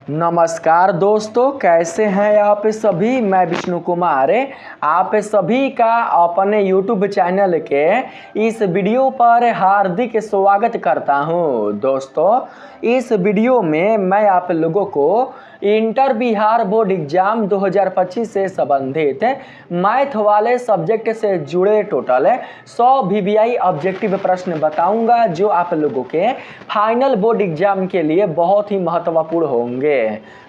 नमस्कार दोस्तों, कैसे हैं आप सभी। मैं विष्णु कुमार आप सभी का अपने YouTube चैनल के इस वीडियो पर हार्दिक स्वागत करता हूं। दोस्तों, इस वीडियो में मैं आप लोगों को इंटर बिहार बोर्ड एग्जाम 2025 से संबंधित मैथ वाले सब्जेक्ट से जुड़े टोटल 100 VBI ऑब्जेक्टिव प्रश्न बताऊंगा, जो आप लोगों के फाइनल बोर्ड एग्जाम के लिए बहुत ही महत्वपूर्ण होंगे।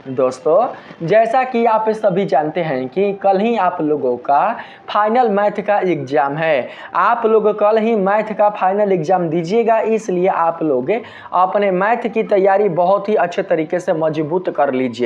दोस्तों, जैसा कि आप सभी जानते हैं कि कल ही आप लोगों का फाइनल मैथ का एग्जाम है। आप लोग कल ही मैथ का फाइनल एग्जाम दीजिएगा, इसलिए आप लोग अपने मैथ की तैयारी बहुत ही अच्छे तरीके से मजबूत कर लीजिए।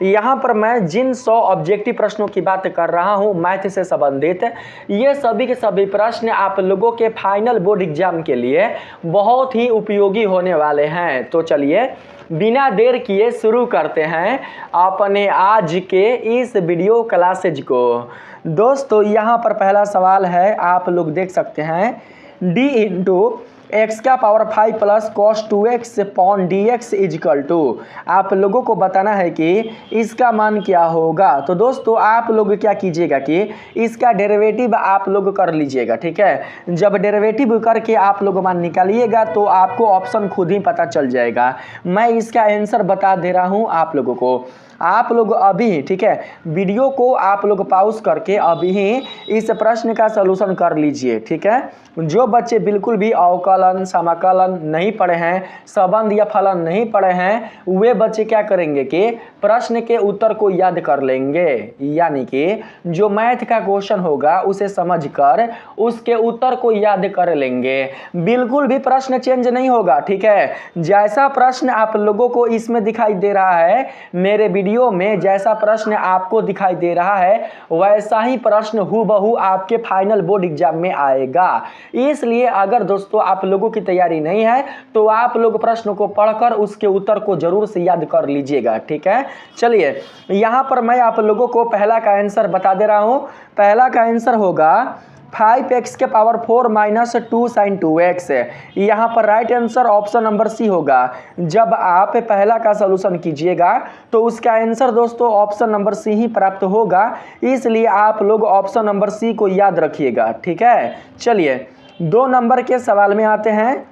यहाँ पर मैं जिन 100 ऑब्जेक्टिव प्रश्नों की बात कर रहा हूँ मैथ से संबंधित, ये सभी के सभी प्रश्न आप लोगों के फाइनल बोर्ड एग्जाम के लिए बहुत ही उपयोगी होने वाले हैं। तो चलिए बिना देर किए शुरू करते हैं अपने आज के इस वीडियो क्लासेज को। दोस्तों, यहाँ पर पहला सवाल है, आप लोग देख सकते हैं d इंटू एक्स का power 5 plus cos 2x upon dx equal to. आप लोगों को बताना है कि इसका मान क्या होगा। तो दोस्तों, आप लोग क्या कीजिएगा कि इसका डेरिवेटिव आप लोग कर लीजिएगा, ठीक है। जब डेरिवेटिव करके आप लोग मान निकालिएगा तो आपको ऑप्शन खुद ही पता चल जाएगा। मैं इसका आंसर बता दे रहा हूँ आप लोगों को। आप लोग अभी, ठीक है, वीडियो को आप लोग पॉज करके अभी ही इस प्रश्न का सलूशन कर लीजिए, ठीक है। जो बच्चे बिल्कुल भी अवकलन समाकलन नहीं पढ़े हैं, संबंध या फलन नहीं पढ़े हैं, वे बच्चे क्या करेंगे कि प्रश्न के उत्तर को याद कर लेंगे। यानी कि जो मैथ का क्वेश्चन होगा उसे समझकर उसके उत्तर को याद कर लेंगे। बिल्कुल भी प्रश्न चेंज नहीं होगा, ठीक है। जैसा प्रश्न आप लोगों को इसमें दिखाई दे रहा है, मेरे वीडियो में जैसा प्रश्न आपको दिखाई दे रहा है, वैसा ही प्रश्न हूबहू आपके फाइनल बोर्ड एग्जाम में आएगा। इसलिए अगर दोस्तों आप लोगों की तैयारी नहीं है तो आप लोग प्रश्न को पढ़कर उसके उत्तर को जरूर से याद कर लीजिएगा, ठीक है। चलिए, यहां पर मैं आप लोगों को पहला का आंसर बता दे रहा हूं। पहला का आंसर होगा 5x के पावर 4 माइनस 2 साइन 2x। यहाँ पर right answer option number C होगा। जब आप पहला का सलूशन कीजिएगा तो उसका आंसर दोस्तों ऑप्शन नंबर सी ही प्राप्त होगा, इसलिए आप लोग ऑप्शन नंबर सी को याद रखिएगा, ठीक है। चलिए 2 नंबर के सवाल में आते हैं।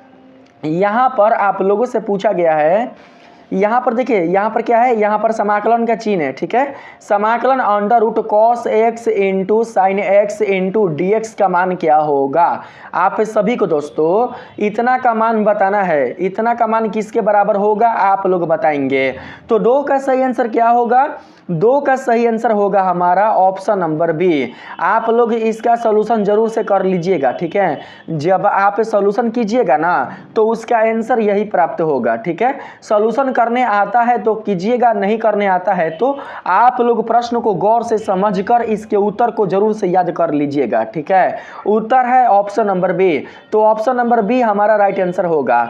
यहाँ पर आप लोगों से पूछा गया है, यहाँ पर देखिए, यहाँ पर क्या है, यहाँ पर समाकलन का चिन्ह है, ठीक है। समाकलन under root cos X into sine X into D X का मान क्या होगा। आप सभी को दोस्तों इतना का मान बताना है। इतना का मान किसके बराबर होगा आप लोग बताएंगे। तो 2 का सही आंसर क्या होगा। 2 का सही आंसर होगा हमारा ऑप्शन नंबर बी। आप लोग इसका सलूशन जरूर से कर लीजिएगा, ठीक है। जब आप सलूशन कीजिएगा ना तो उसका आंसर यही प्राप्त होगा, ठीक है। सलूशन करने आता है तो कीजिएगा, नहीं करने आता है तो आप लोग प्रश्न को गौर से समझकर इसके उत्तर को जरूर से याद कर लीजिएगा, ठीक है। उत्तर है ऑप्शन नंबर बी। तो ऑप्शन नंबर बी हमारा राइट आंसर होगा।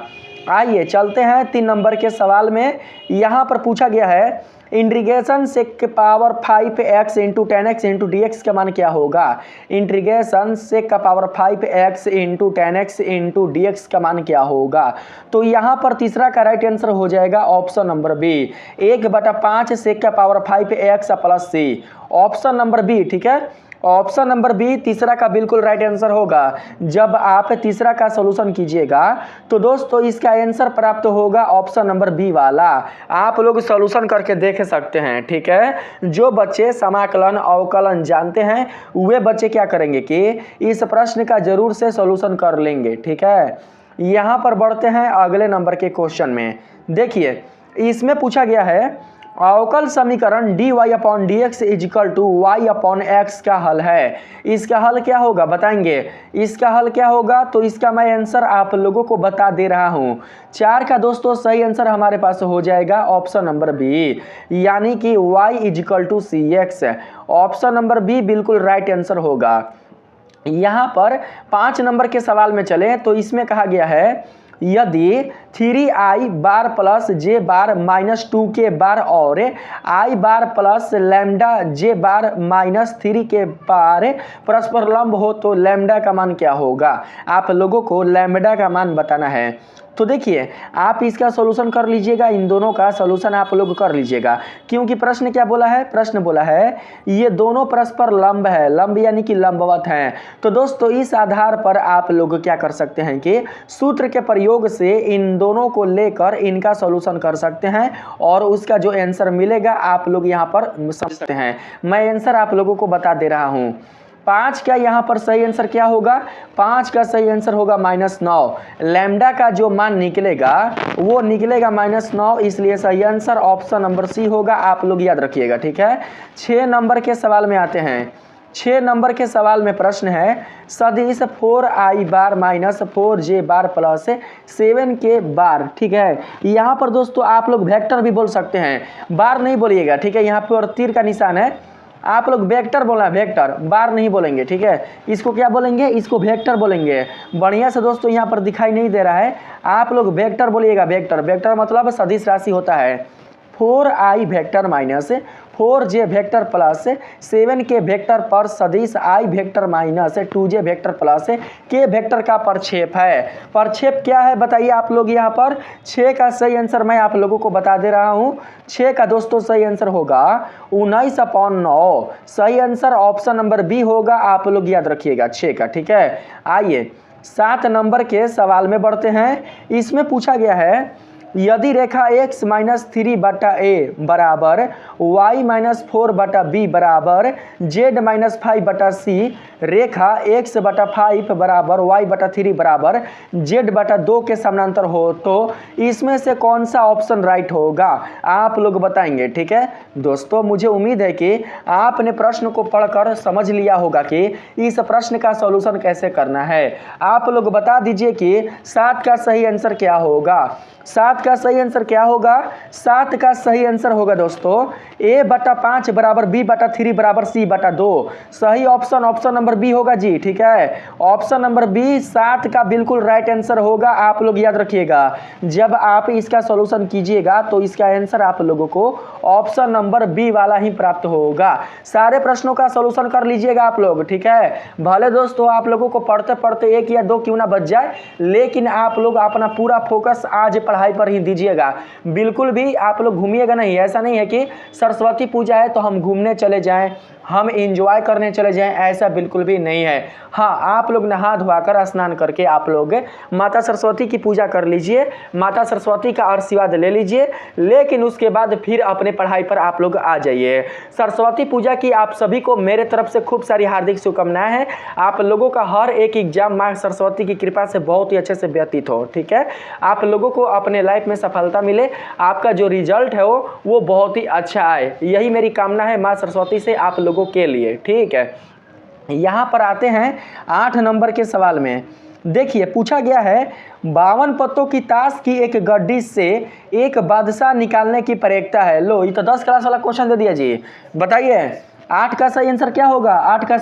आइए चलते हैं 3 नंबर के सवाल में। यहाँ पर पूछा गया है integration sec power 5x into 10x into D X का मान क्या होगा। इंटीग्रेशन सेक का power 5x into 10x into D X का मान क्या होगा। तो यहाँ पर तीसरा का राइट आंसर हो जाएगा ऑप्शन नंबर बी, 1/5 सेक का पावर 5x प्लस सी। ऑप्शन नंबर बी, ठीक है। ऑप्शन नंबर बी तीसरा का बिल्कुल राइट आंसर होगा। जब आप तीसरा का सलूशन कीजिएगा तो दोस्तों इसका आंसर प्राप्त होगा ऑप्शन नंबर बी वाला। आप लोग सलूशन करके देख सकते हैं, ठीक है। जो बच्चे समाकलन अवकलन जानते हैं वे बच्चे क्या करेंगे कि इस प्रश्न का जरूर से सलूशन कर लेंगे, ठीक है। यहाँ पर बढ़ते हैं अगले नंबर के क्वेश्चन में। देखिए, इसमें पूछा गया है अवकल समीकरण dy upon dx equal to y upon x का हल है। इसका हल क्या होगा बताएंगे। इसका हल क्या होगा तो इसका मैं आंसर आप लोगों को बता दे रहा हूँ। 4 का दोस्तों सही आंसर हमारे पास हो जाएगा ऑप्शन नंबर बी, यानी कि y equal to cx। Option number B बिल्कुल राइट आंसर होगा। यहाँ पर 5 नंबर के सवाल में चले तो इसमें कहा गया है यदि 3i बार प्लस जे बार माइनस 2k बार और i bar plus lambda J bar minus 3k बार परस्पर लंब हो तो लैम्डा का मान क्या होगा। आप लोगों को लैम्डा का मान बताना है। तो देखिए आप इसका सॉल्यूशन कर लीजिएगा, इन दोनों का सॉल्यूशन आप लोग कर लीजिएगा, क्योंकि प्रश्न क्या बोला है, प्रश्न बोला है ये दोनों परस्पर लंब है, लंब यानी कि लंबवत हैं। तो दोस्तों इस आधार पर आप लोग क्या कर सकते हैं कि सूत्र के प्रयोग से इन दोनों को लेकर इनका सॉल्यूशन कर सकते हैं और उसका जो आंसर मिलेगा आप लोग यहाँ पर समझ सकते हैं। मैं आंसर आप लोगों को बता दे रहा हूँ। 5 का यहाँ पर सही आंसर क्या होगा, 5 का सही आंसर होगा -9। लैम्डा का जो मान निकलेगा वो निकलेगा -9, इसलिए सही आंसर ऑप्शन नंबर सी होगा, आप लोग याद रखिएगा, ठीक है। 6 नंबर के सवाल में आते हैं। 6 नंबर के सवाल में प्रश्न है सदिश 4i बार माइनस 4j बार प्लस 7k बार, ठीक है। यहाँ पर दोस्तों आप लोग वेक्टर भी बोल सकते हैं, बार नहीं बोलिएगा, ठीक है। यहाँ पर तीर का निशान है, आप लोग वेक्टर बोलना है, वेक्टर, बार नहीं बोलेंगे, ठीक है। इसको क्या बोलेंगे, इसको वेक्टर बोलेंगे। बढ़िया से दोस्तों यहाँ पर दिखाई नहीं दे रहा है, आप लोग वेक्टर बोलिएगा, वेक्टर। वेक्टर मतलब सदिश राशि होता है 4i vector minus 4j vector plus 7k vector पर सदिश i vector minus 2j vector plus k vector का प्रक्षेप है। प्रक्षेप क्या है बताइए आप लोग यहाँ पर। 6 का सही आंसर मैं आप लोगों को बता दे रहा हूँ। 6 का दोस्तों सही आंसर होगा 19/9। सही आंसर ऑप्शन नंबर बी होगा, आप लोग याद रखिएगा 6 का, ठीक है। आइए 7 नंबर के सवाल में बढ़ते हैं। इसमें पूछा गया है यदि रेखा x माइनस 3/a बराबर y माइनस 4/b बराबर z माइनस 5/c, रेखा x/5 बराबर y/3 बराबर z/2 के समानांतर हो तो इसमें से कौन सा ऑप्शन राइट होगा, आप लोग बताएंगे, ठीक है। दोस्तों मुझे उम्मीद है कि आपने प्रश्न को पढ़कर समझ लिया होगा कि इस प्रश्न का सॉल्यूशन कैसे करना है। आप लोग बता दीजिए कि 7 का सही आंसर क्या होगा। 7 का सही आंसर क्या होगा, 7 का सही आंसर होगा दोस्तों a/5 बराबर b/3 बराबर c/2। सही ऑप्शन ऑप्शन नंबर बी होगा जी, ठीक है। ऑप्शन नंबर बी 7 का बिल्कुल राइट आंसर होगा, आप लोग याद रखिएगा। जब आप इसका सॉल्यूशन कीजिएगा तो इसका आंसर आप लोगों को ऑप्शन नंबर बी वाला ही प्राप्त होगा। सारे प्रश्नों का सॉल्यूशन कर लीजिएगा आप लोग, ठीक है। भले दोस्तों आप लोगों को पढ़ते पढ़ते 1 या 2 क्यों ना बच जाए, लेकिन आप लोग अपना पूरा फोकस आज पढ़ाई पर ही दीजिएगा। बिल्कुल भी आप लोग घूमिएगा नहीं। ऐसा नहीं है कि सरस्वती पूजा है तो हम घूमने चले जाएं, हम एंजॉय करने चले जाएं, ऐसा बिल्कुल भी नहीं है। हाँ, आप लोग नहा धोआकर स्नान करके आप लोग माता सरस्वती की पूजा कर लीजिए, माता सरस्वती का आशीर्वाद ले लीजिए, लेकिन उसके बाद फिर अपने पढ़ाई पर आप लोग आ जाइए। सरस्वती पूजा की आप सभी को मेरे तरफ से खूब सारी हार्दिक शुभकामनाएं हैं। आप लोगों का हर एक एग्जाम माँ सरस्वती की कृपा से बहुत ही अच्छे से व्यतीत हो, ठीक है। आप लोगों को अपने लाइफ में सफलता मिले, आपका जो रिजल्ट है वो बहुत ही अच्छा आए, यही मेरी कामना है माँ सरस्वती से आप लोगों के लिए, ठीक है। यहाँ पर आते हैं 8 नंबर के सवाल में। देखिए पूछा गया है 52 पत्तों की ताश की एक गड्डी से एक बादशाह निकालने की प्रक्रिया है। लो ये तो 10 क्लास वाला क्वेश्चन दे दिया जी। बताइए 8 का सही आंसर क्या होगा। 8 का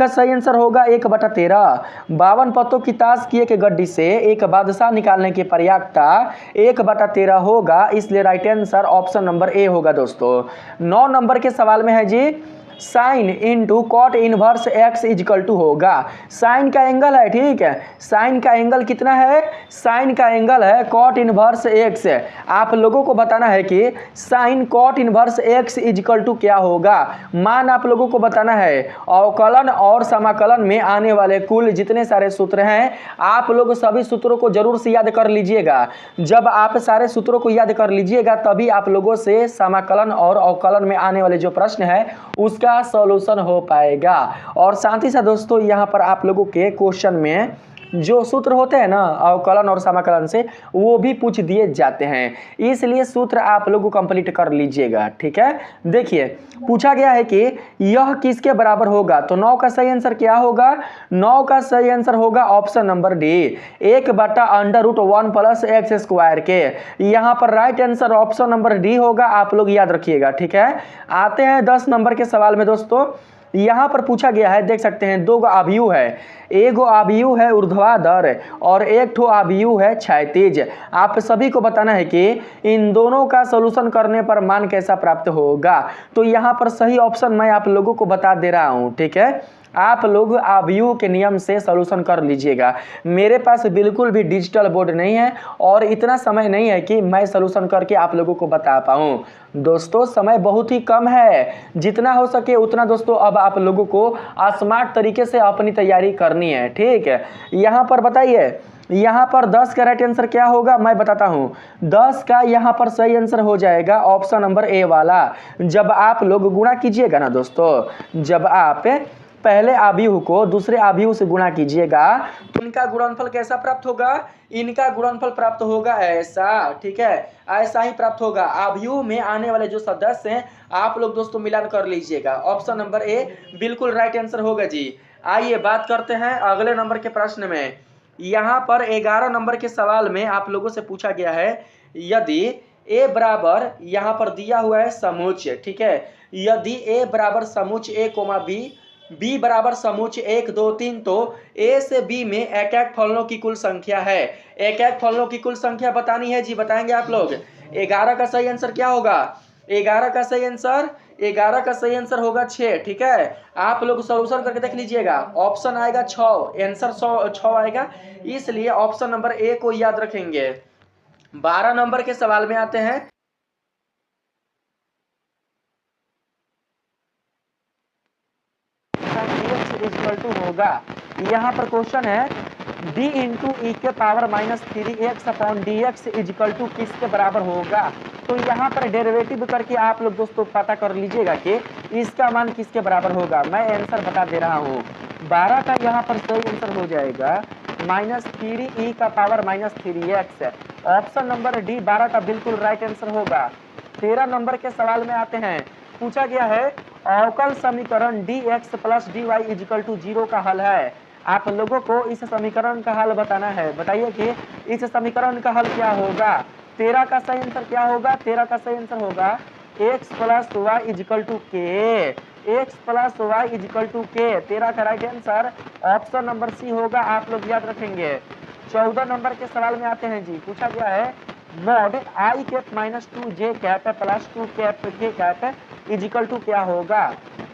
सही आंसर होगा 1/13। 52 पत्तों की ताश की एक गड्डी से एक बादशाह निकालने की प्रक्रिया 1/13 होगा, इसलिए right answer option number A होगा दोस्तों। 9 नंबर के सवाल में है जी sine into cot inverse X equal to होगा। साइन का एंगल है, ठीक है। साइन का एंगल कितना है, साइन का एंगल है कॉट इनवर्स एक्स। आप लोगों को बताना है कि sine cot inverse X equal to क्या होगा। मान आप लोगों को बताना है। अवकलन और समाकलन में आने वाले कुल जितने सारे सूत्र हैं आप लोग सभी सूत्रों को जरूर से याद कर लीजिएगा। जब आप सारे सूत्रों को याद कर लीजिएगा तभी आप लोगों से समाकलन और अवकलन में आने वाले जो प्रश्न है उसका सॉल्यूशन हो पाएगा। और साथ ही साथ दोस्तों यहाँ पर आप लोगों के क्वेश्चन में जो सूत्र होते हैं ना अवकलन और समाकलन से, वो भी पूछ दिए जाते हैं, इसलिए सूत्र आप लोग कंप्लीट कर लीजिएगा, ठीक है। देखिए पूछा गया है कि यह किसके बराबर होगा, तो 9 का सही आंसर क्या होगा। 9 का सही आंसर होगा option number D 1/√1 plus x square के। यहाँ पर right answer option number D होगा, आप लोग याद रखिएगा, ठीक है। आते हैं 10 नंबर के सवाल में दोस्तों। यहाँ पर पूछा गया है, देख सकते हैं 2 अवयव है, एगो आव्यूह है ऊर्ध्वाधर और एक ठो आव्यूह है क्षैतिज। आप सभी को बताना है कि इन दोनों का सॉल्यूशन करने पर मान कैसा प्राप्त होगा। तो यहाँ पर सही ऑप्शन मैं आप लोगों को बता दे रहा हूँ, ठीक है। आप लोग आव्यूह के नियम से सॉल्यूशन कर लीजिएगा। मेरे पास बिल्कुल भी डिजिटल बोर्ड नहीं है और इतना समय नहीं है कि मैं सॉल्यूशन करके आप लोगों को बता पाऊँ। दोस्तों समय बहुत ही कम है, जितना हो सके उतना दोस्तों अब आप लोगों को स्मार्ट तरीके से अपनी तैयारी करनी है, ठीक है। यहाँ पर बताइए, यहाँ पर 10 का राइट आंसर क्या होगा मैं बताता हूँ। 10 का यहाँ पर सही आंसर हो जाएगा ऑप्शन नंबर ए वाला। जब आप लोग गुणा कीजिएगा ना दोस्तों, जब आप पहले आव्यूह को दूसरे आव्यूह से गुणा कीजिएगा तो इनका गुणनफल कैसा प्राप्त होगा। इनका गुणनफल प्राप्त होगा ऐसा, ठीक है, ऐसा ही प्राप्त होगा। आव्यूह में आने वाले जो सदस्य हैं आप लोग दोस्तों मिलान कर लीजिएगा। ऑप्शन नंबर ए बिल्कुल राइट आंसर होगा जी। आइए बात करते हैं अगले नंबर के प्रश्न में। यहाँ पर 11 नंबर के सवाल में आप लोगों से पूछा गया है, यदि ए बराबर यहाँ पर दिया हुआ है समुच्चय, ठीक है, यदि ए बराबर समुच्चय ए कोमा बी, बी बराबर समुच्चय 1 2 3, तो ए से बी में एक एक फलनों की कुल संख्या है। एक एक फलनों की कुल संख्या बतानी है जी, बताएंगे आप लोग। 11 का सही आंसर क्या होगा। 11 का सही आंसर 11 का सही आंसर होगा 6, ठीक है। आप लोग सॉल्यूशन करके देख लीजिएगा, ऑप्शन आएगा 6, आंसर 6 आएगा, इसलिए ऑप्शन नंबर ए को याद रखेंगे। 12 नंबर के सवाल में आते हैं। होगा, यहाँ पर क्वेश्चन है d इंटू ई के power -3x upon dx equal to किसके बराबर होगा। तो यहाँ पर डेरिवेटिव करके आप लोग दोस्तों पता कर लीजिएगा कि इसका मान किसके बराबर होगा। मैं आंसर बता दे रहा हूँ। 12 का यहाँ पर सही आंसर हो जाएगा -3e का power -3x। Option number D 12 का बिल्कुल राइट आंसर होगा। 13 नंबर के सवाल में आते हैं। पूछा गया है अवकल समीकरण dx plus dy equal to 0 का हल है। आप लोगों को इस समीकरण का हल बताना है। बताइए कि इस समीकरण का हल क्या होगा। 13 का सही आंसर क्या होगा। 13 का सही आंसर होगा x plus Y equal to K, x plus Y equal to K. 13 का right answer option number C होगा, आप लोग याद रखेंगे। 14 नंबर के सवाल में आते हैं जी। पूछा गया है मॉड आई cap minus 2j cap plus 2 cap के कैप इजिकल टू क्या होगा।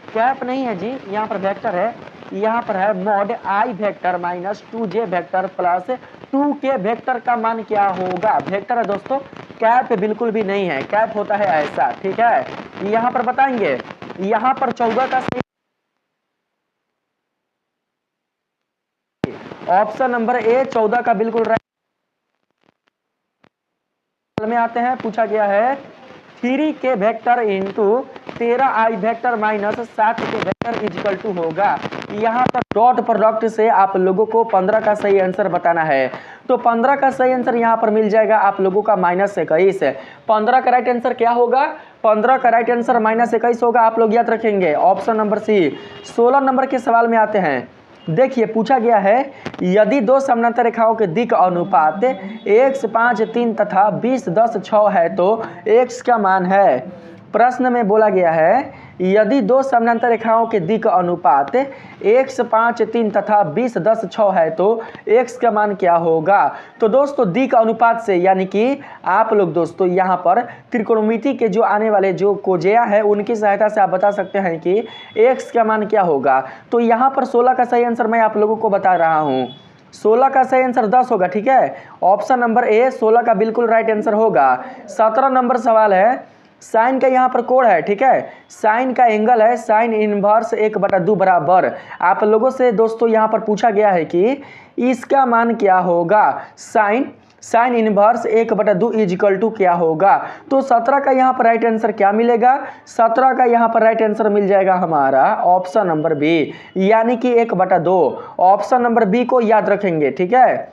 कैप नहीं है जी, यहाँ पर वेक्टर है। यहाँ पर है मॉड आई vector minus 2j vector plus 2k vector का मान क्या होगा। वेक्टर है दोस्तों, कैप बिल्कुल भी नहीं है। कैप होता है ऐसा, ठीक है। यहाँ पर बताएंगे, यहाँ पर 14 का सही ऑप्शन नंबर ए 14 का बिल्कुल राइट में आते हैं। पूछा गया है 3k vector into 13i vector minus 7k vector equal to होगा। यहाँ पर डॉट प्रोडक्ट से आप लोगों को 15 का सही आंसर बताना है। तो 15 का सही आंसर यहाँ पर मिल जाएगा आप लोगों का -21। 15 का राइट आंसर क्या होगा। 15 का राइट आंसर -21 होगा, आप लोग याद रखेंगे। ऑप्शन नंबर सी। 16 नंबर के सवाल में आते हैं। देखिए पूछा गया है यदि दो समानांतर रेखाओं के दिक् अनुपात x 5 3 तथा 20 10 6 है तो x का मान है। प्रश्न में बोला गया है यदि दो समानांतर रेखाओं के दिक् अनुपात x 5 3 तथा 20 10 6 है तो x का मान क्या होगा। तो दोस्तों दिक् अनुपात से यानी कि आप लोग दोस्तों यहाँ पर त्रिकोणमिति के जो आने वाले जो कोजेया है उनकी सहायता से आप बता सकते हैं कि x का मान क्या होगा। तो यहाँ पर 16 का सही आंसर मैं आप लोगों को बता रहा हूँ। 16 का सही आंसर 10 होगा, ठीक है। ऑप्शन नंबर ए 16 का बिल्कुल राइट आंसर होगा। 17 नंबर सवाल है साइन का यहाँ पर कोड है, ठीक है। साइन का एंगल है साइन इनवर्स 1/2 बराबर। आप लोगों से दोस्तों यहाँ पर पूछा गया है कि इसका मान क्या होगा। साइन इनवर्स 1/2 इजिकल टू क्या होगा। तो 17 का यहाँ पर राइट आंसर क्या मिलेगा। 17 का यहाँ पर राइट आंसर मिल जाएगा हमारा ऑप्शन नंबर बी, यानी कि 1/2। ऑप्शन नंबर बी को याद रखेंगे, ठीक है।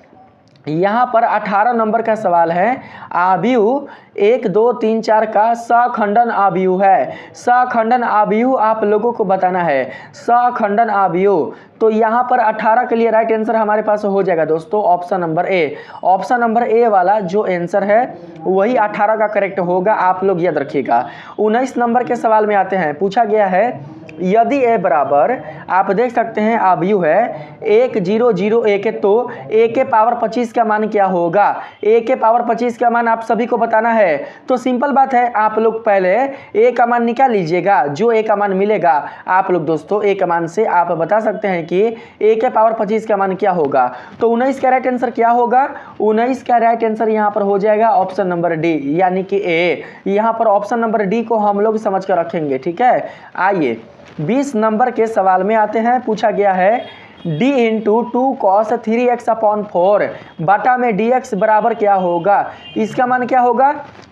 यहाँ पर 18 नंबर का सवाल है आव्यूह 1 2 3 4 का सखंडन आव्यूह है। सखंडन आव्यूह आप लोगों को बताना है। सखंडन आव्यूह तो यहाँ पर 18 के लिए राइट आंसर हमारे पास हो जाएगा दोस्तों ऑप्शन नंबर ए। ऑप्शन नंबर ए वाला जो आंसर है वही 18 का करेक्ट होगा, आप लोग याद रखिएगा। 19 नंबर के सवाल में आते हैं, पूछा गया है यदि ए बराबर, आप देख सकते हैं अवयव है 1 0 0 1 है, तो a के पावर 25 का मान क्या होगा। a के पावर 25 का मान आप सभी को बताना है, तो सिंपल बात है, आप लोग पहले a का मान निकाल लीजिएगा। जो a का मान मिलेगा आप लोग दोस्तों a का मान से आप बता सकते हैं कि a के पावर 25 का मान क्या होगा। तो 19 का राइट आंसर क्या होगा, 19 का राइट आंसर यहाँ पर हो जाएगा ऑप्शन नंबर डी, यानी कि a। यहाँ पर ऑप्शन नंबर डी को हम लोग समझ कर रखेंगे, ठीक है। आइए 20 नंबर के सवाल में आते हैं, पूछा गया है d into 2 cos 3x upon 4 बटा में dx बराबर क्या होगा, इसका मान क्या होगा।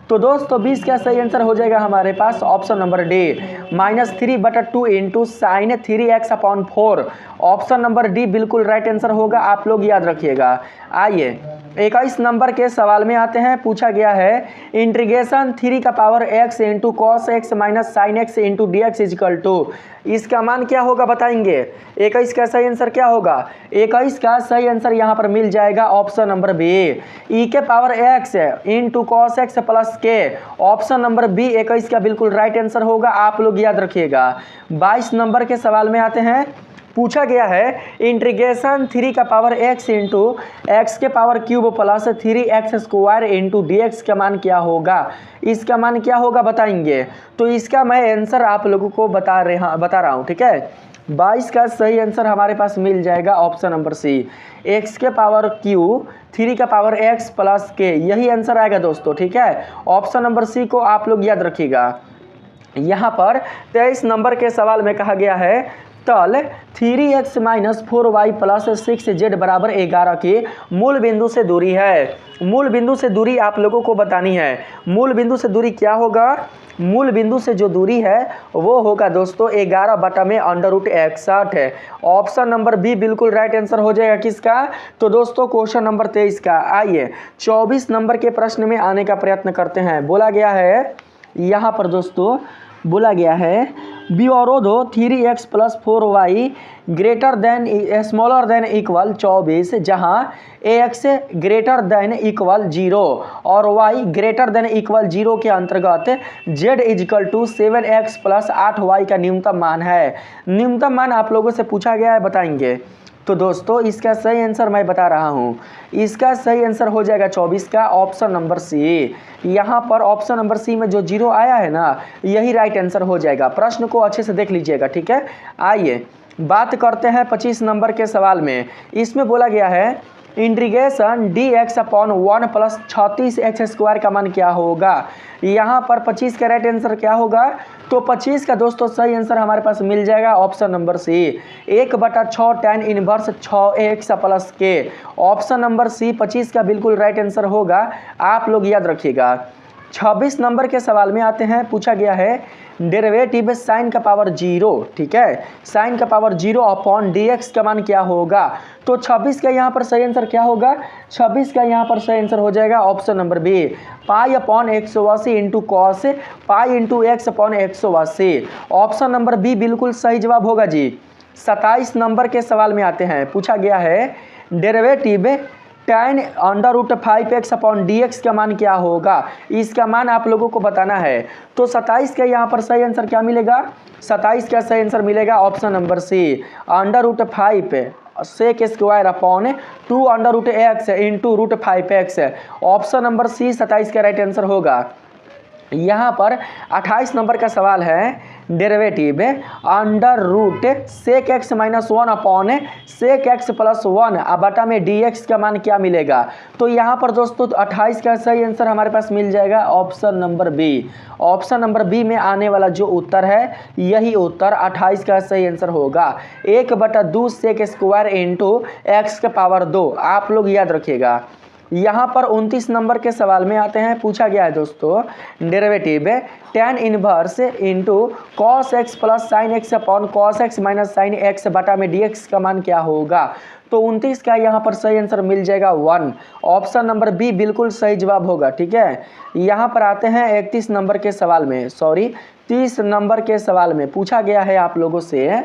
तो दोस्तों 20 का सही आंसर हो जाएगा हमारे पास option number D, -3/2 into sine 3x upon 4। Option number D बिल्कुल राइट आंसर होगा, आप लोग याद रखिएगा। आइए 21 नंबर के सवाल में आते हैं, पूछा गया है इंटीग्रेशन 3 का power x into cos x minus sine x into D X equal to, इसका मान क्या होगा बताएंगे। 21 का सही आंसर क्या होगा, 21 का सही आंसर यहाँ पर मिल जाएगा ऑप्शन नंबर बी, ई के power x into cos x plus K. Option number B 21 का बिल्कुल राइट आंसर होगा, आप लोग याद रखिएगा। 22 नंबर के सवाल में आते हैं, पूछा गया है इंटीग्रेशन 3 का पावर x इंटू एक्स के power cube plus 3x square into D X का मान क्या होगा, इसका मान क्या होगा बताएंगे। तो इसका मैं आंसर आप लोगों को बता रहा हूँ, ठीक है। 22 का सही आंसर हमारे पास मिल जाएगा ऑप्शन नंबर सी, एक्स के पावर क्यू 3 का पावर x प्लस के, यही आंसर आएगा दोस्तों, ठीक है। ऑप्शन नंबर सी को आप लोग याद रखिएगा। यहाँ पर 23 नंबर के सवाल में कहा गया है तल 3x minus 4y plus 6z बराबर 11 की मूल बिंदु से दूरी है। मूल बिंदु से दूरी आप लोगों को बतानी है। मूल बिंदु से दूरी क्या होगा, मूल बिंदु से जो दूरी है वो होगा दोस्तों 11 बटा में √61 है। ऑप्शन नंबर बी बिल्कुल राइट आंसर हो जाएगा किसका, तो दोस्तों क्वेश्चन नंबर 23 का। आइए 24 नंबर के प्रश्न में आने का प्रयत्न करते हैं। बोला गया है यहाँ पर दोस्तों, बोला गया है बियोरोधो 3x plus 4y greater than smaller than equal 24, जहाँ ax ग्रेटर देन इक्वल 0 और y ग्रेटर देन इक्वल 0 के अंतर्गत z is equal to 7x plus 8y का न्यूनतम मान है। न्यूनतम मान आप लोगों से पूछा गया है, बताएंगे। तो दोस्तों इसका सही आंसर मैं बता रहा हूँ, इसका सही आंसर हो जाएगा 24 का ऑप्शन नंबर सी। यहाँ पर ऑप्शन नंबर सी में जो 0 आया है ना, यही राइट आंसर हो जाएगा। प्रश्न को अच्छे से देख लीजिएगा, ठीक है। आइए बात करते हैं 25 नंबर के सवाल में। इसमें बोला गया है integration dx upon 1 plus 36x square का मान क्या होगा। यहाँ पर 25 का राइट आंसर क्या होगा, तो 25 का दोस्तों सही आंसर हमारे पास मिल जाएगा option number C, 1/6 tan inverse 6x plus K. Option number C 25 का बिल्कुल राइट आंसर होगा, आप लोग याद रखिएगा। 26 नंबर के सवाल में आते हैं, पूछा गया है डेरिवेटिव साइन का पावर 0, ठीक है, साइन का पावर 0 अपॉन dx का मान क्या होगा। तो 26 का यहाँ पर सही आंसर क्या होगा, 26 का यहाँ पर सही आंसर हो जाएगा option number B, pi upon 180 into cos pi into X upon 180। Option number B बिल्कुल सही जवाब होगा जी। 27 नंबर के सवाल में आते हैं, पूछा गया है derivative tan √5x upon dx का मान क्या होगा, इसका मान आप लोगों को बताना है। तो 27 का यहाँ पर सही आंसर क्या मिलेगा, 27 का सही आंसर मिलेगा option number C, √5 sec square upon 2√x into √5x। Option number C 27 का राइट आंसर होगा। यहाँ पर 28 नंबर का सवाल है derivative under root sec X minus 1 upon sec X plus 1 बटा में dx का मान क्या मिलेगा। तो यहाँ पर दोस्तों 28 का सही आंसर हमारे पास मिल जाएगा option number B. Option number B में आने वाला जो उत्तर है यही उत्तर 28 का सही आंसर होगा, 1/2 सेक स्क्वायर इंटू एक्स का पावर 2। आप लोग याद रखिएगा। यहाँ पर 29 नंबर के सवाल में आते हैं, पूछा गया है दोस्तों derivative tan inverse into cos x plus sine x upon cos x minus sine x बटा में dx का मान क्या होगा। तो 29 का यहाँ पर सही आंसर मिल जाएगा 1। ऑप्शन नंबर बी बिल्कुल सही जवाब होगा, ठीक है। यहाँ पर आते हैं 31 नंबर के सवाल में, 30 नंबर के सवाल में पूछा गया है आप लोगों से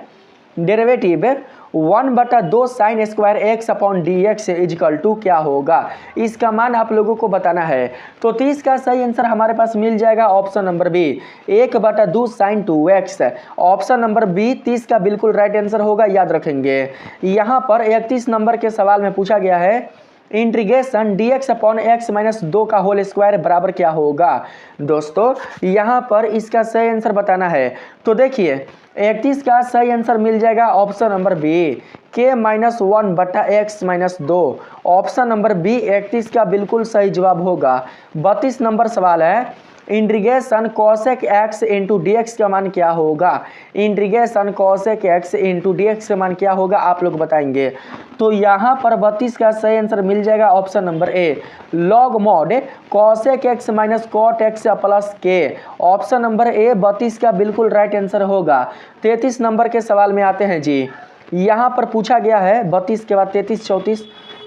derivative 1/2 sine square X upon D X equal to क्या होगा, इसका मान आप लोगों को बताना है। तो 30 का सही आंसर हमारे पास मिल जाएगा option number B 1/2 sine 2x। Option number B 30 का बिल्कुल राइट आंसर होगा, याद रखेंगे। यहाँ पर 31 नंबर के सवाल में पूछा गया है integration dx upon x minus 2 का होल स्क्वायर बराबर क्या होगा। दोस्तों यहाँ पर इसका सही आंसर बताना है। तो देखिए 31 का सही आंसर मिल जाएगा option number B k-1/x-2। Option number B 31 का बिल्कुल सही जवाब होगा। 32 नंबर सवाल है integration cosec x into D X का मान क्या होगा। Integration cosec x into D X का मान क्या होगा आप लोग बताएंगे। तो यहाँ पर 32 का सही आंसर मिल जाएगा option number A log mod cosec X minus cot X plus K. Option number A 32 का बिल्कुल राइट आंसर होगा। 33 नंबर के सवाल में आते हैं जी। यहाँ पर पूछा गया है 32 के बाद 33 34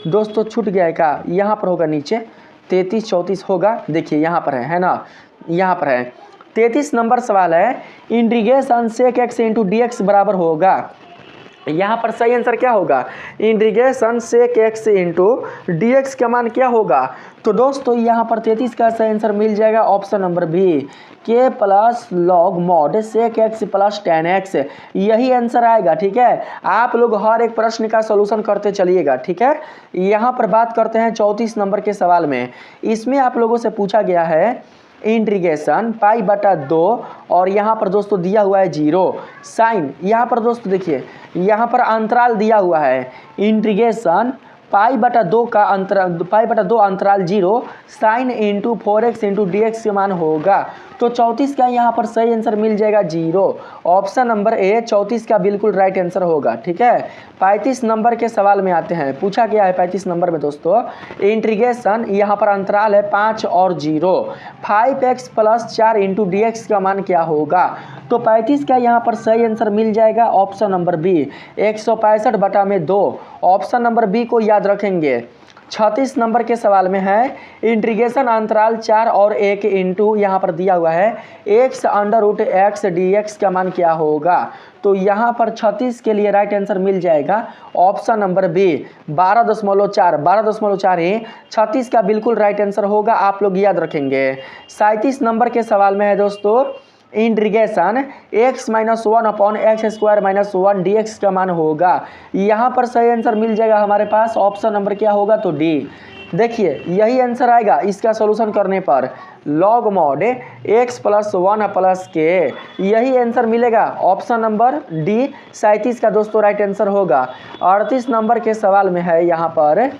दोस्तों छूट गया है क्या, यहाँ पर होगा नीचे 33 34 होगा, देखिए यहाँ पर है ना, यहाँ पर है। 33 नंबर सवाल है integration sec X into D X बराबर होगा। यहाँ पर सही आंसर क्या होगा, integration sec X into D X का मान क्या होगा। तो दोस्तों यहाँ पर 33 का सही आंसर मिल जाएगा option number B K plus log mod sec X plus tan X, यही आंसर आएगा। ठीक है, आप लोग हर एक प्रश्न का सॉल्यूशन करते चलिएगा। ठीक है, यहाँ पर बात करते हैं 34 नंबर के सवाल में। इसमें आप लोगों से पूछा गया है इंटीग्रेशन π/2 और यहाँ पर दोस्तों दिया हुआ है 0 साइन। यहाँ पर दोस्तों देखिए यहाँ पर अंतराल दिया हुआ है इंटीग्रेशन π/2 का अंतराल π/2 अंतराल 0 sine into 4x into D x के मान होगा। तो 34 का यहाँ पर सही आंसर मिल जाएगा 0। ऑप्शन नंबर ए 34 का बिल्कुल राइट आंसर होगा। ठीक है, 35 नंबर के सवाल में आते हैं। पूछा गया है 35 नंबर में दोस्तों इंटीग्रेशन यहाँ पर अंतराल है 5 और 0 5x plus 4 into D X का मान क्या होगा। तो 35 का यहाँ पर सही आंसर मिल जाएगा option number B 165/2। Option number B को याद रखेंगे। 36 नंबर के सवाल में है इंटीग्रेशन अंतराल 4 और 1 इंटू यहाँ पर दिया हुआ है x√x dx का मान क्या होगा। तो यहाँ पर 36 के लिए राइट आंसर मिल जाएगा ऑप्शन नंबर बी 12.4 ही 36 का बिल्कुल राइट आंसर होगा, आप लोग याद रखेंगे। 37 नंबर के सवाल में है दोस्तों integration x-1 upon x square minus 1 D X का मान होगा। यहाँ पर सही आंसर मिल जाएगा हमारे पास ऑप्शन नंबर क्या होगा, तो डी। देखिए यही आंसर आएगा इसका सॉल्यूशन करने पर log mod x plus 1 plus के, यही आंसर मिलेगा ऑप्शन नंबर डी 37 का दोस्तों राइट आंसर होगा। 38 नंबर के सवाल में है यहाँ पर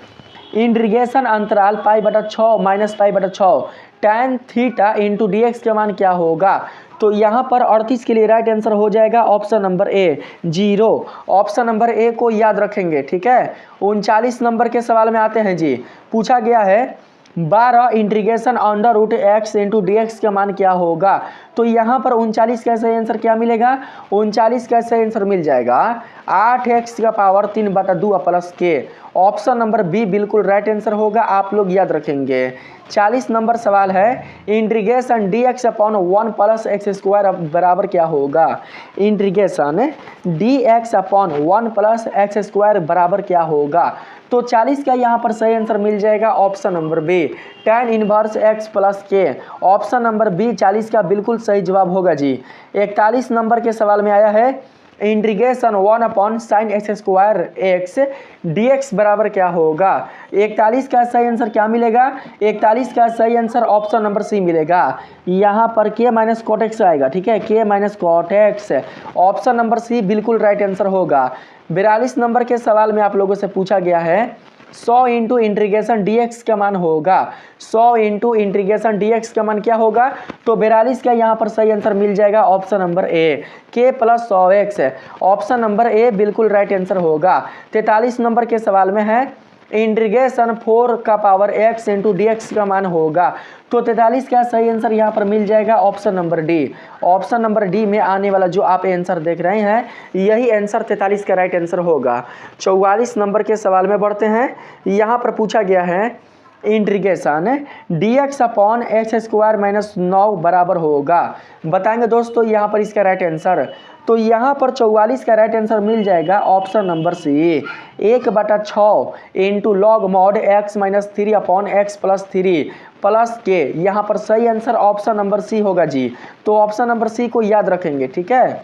इंटीग्रेशन अंतराल π/6 minus π/6 tan theta into D X का मान क्या होगा। तो यहाँ पर 38 के लिए राइट आंसर हो जाएगा ऑप्शन नंबर ए 0। ऑप्शन नंबर ए को याद रखेंगे। ठीक है, 39 नंबर के सवाल में आते हैं जी। पूछा गया है 12 integration √x into D X का मान क्या होगा। तो यहाँ पर 39 का सही आंसर क्या मिलेगा, 39 का सही आंसर मिल जाएगा 8x का power 3/2 plus K. Option number B बिल्कुल राइट आंसर होगा, आप लोग याद रखेंगे। 40 नंबर सवाल है integration dx upon 1 plus x square बराबर क्या होगा। Integration dx upon 1 plus x square बराबर क्या होगा। तो 40 का यहाँ पर सही आंसर मिल जाएगा option number B tan inverse x plus K. Option number B 40 का बिल्कुल सही जवाब होगा जी। 41 नंबर के सवाल में आया है integration 1 upon sine x square x D X बराबर क्या होगा। 41 का सही आंसर क्या मिलेगा, 41 का सही आंसर ऑप्शन नंबर सी मिलेगा। यहाँ पर के माइनस कॉट एक्स आएगा। ठीक है, K minus cot X, option number C बिल्कुल राइट आंसर होगा। 42 नंबर के सवाल में आप लोगों से पूछा गया है 100 इंटू इंटीग्रेशन dx का मान होगा। 100 इंटू इंटीग्रेशन dx का मान क्या होगा। तो 42 का यहाँ पर सही आंसर मिल जाएगा ऑप्शन नंबर ए k plus 100x। Option number ए बिल्कुल राइट आंसर होगा। 43 नंबर के सवाल में है इंटीग्रेशन 4 का power x into D X का मान होगा। तो 43 का सही आंसर यहाँ पर मिल जाएगा option number D. Option number D में आने वाला जो आप आंसर देख रहे हैं यही आंसर 43 का राइट आंसर होगा। 44 नंबर के सवाल में बढ़ते हैं। यहाँ पर पूछा गया है integration dx upon x square minus 9 बराबर होगा। बताएंगे दोस्तों यहाँ पर इसका राइट आंसर। तो यहाँ पर 44 का राइट आंसर मिल जाएगा option number C, 1/6 into log mod X minus 3 upon X plus 3 plus K. यहाँ पर सही आंसर ऑप्शन नंबर सी होगा जी। तो ऑप्शन नंबर सी को याद रखेंगे, ठीक है।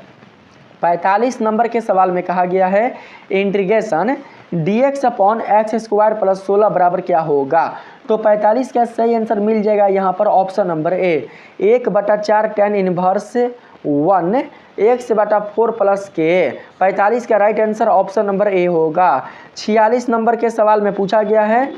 45 नंबर के सवाल में कहा गया है integration dx upon x square plus 16 बराबर क्या होगा। तो 45 का सही आंसर मिल जाएगा यहाँ पर ऑप्शन नंबर ए, 1/4 tan इनवर्स 1 x/4 प्लस के। 45 का right answer option number A होगा। 46 नंबर के सवाल में पूछा गया है